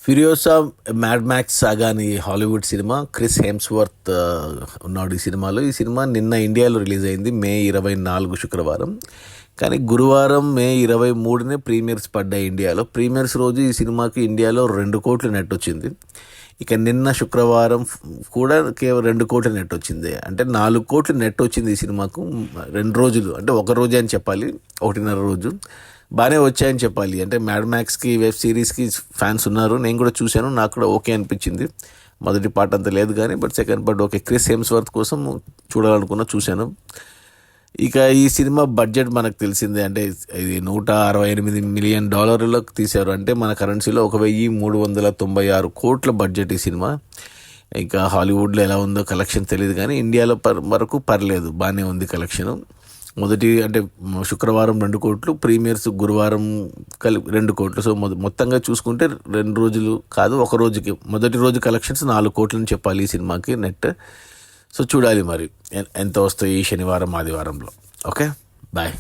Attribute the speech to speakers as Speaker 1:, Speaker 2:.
Speaker 1: Furiosa mad max సాగా అని Hollywood cinema. Chris Hemsworth ఉన్నాడు ఈ సినిమాలో. ఈ సినిమా నిన్న ఇండియాలో రిలీజ్ అయింది మే 24 శుక్రవారం. కానీ గురువారం మే 23నే ప్రీమియర్స్ పడ్డాయి ఇండియాలో. ప్రీమియర్స్ రోజు ఈ సినిమాకి ఇండియాలో 2 కోట్ల నెట్ వచ్చింది. ఇక నిన్న శుక్రవారం కూడా కేవలం 2 కోట్ల నెట్ వచ్చింది. అంటే 4 కోట్ల నెట్ వచ్చింది ఈ సినిమాకు 2 రోజులు. అంటే ఒక రోజే అని చెప్పాలి, 1.5 రోజు బాగానే వచ్చాయని చెప్పాలి. అంటే మ్యాడ్ మ్యాక్స్కి వెబ్ సిరీస్కి ఫ్యాన్స్ ఉన్నారు. నేను కూడా చూశాను, నాకు కూడా ఓకే అనిపించింది. మొదటి పార్ట్ అంత లేదు కానీ second part okay. Chris Hemsworth కోసం చూడాలనుకున్నా, చూశాను. ఇక ఈ సినిమా బడ్జెట్ మనకు తెలిసిందే. అంటే ఇది $168 మిలియన్ తీశారు. అంటే మన కరెన్సీలో 1396 కోట్ల బడ్జెట్ ఈ సినిమా. ఇంకా హాలీవుడ్లో ఎలా ఉందో కలెక్షన్ తెలియదు కానీ ఇండియాలో వరకు పర్లేదు, బాగానే ఉంది కలెక్షను. మొదటి అంటే శుక్రవారం 2 కోట్లు, ప్రీమియర్స్ గురువారం 2 కోట్లు. సో మొత్తంగా చూసుకుంటే 2 రోజులు కాదు, ఒక రోజుకి మొదటి రోజు కలెక్షన్స్ 4 కోట్లని చెప్పాలి ఈ సినిమాకి నెట్. సో చూడాలి మరి ఎంత వస్తాయి ఈ శనివారం ఆదివారంలో. Okay, bye.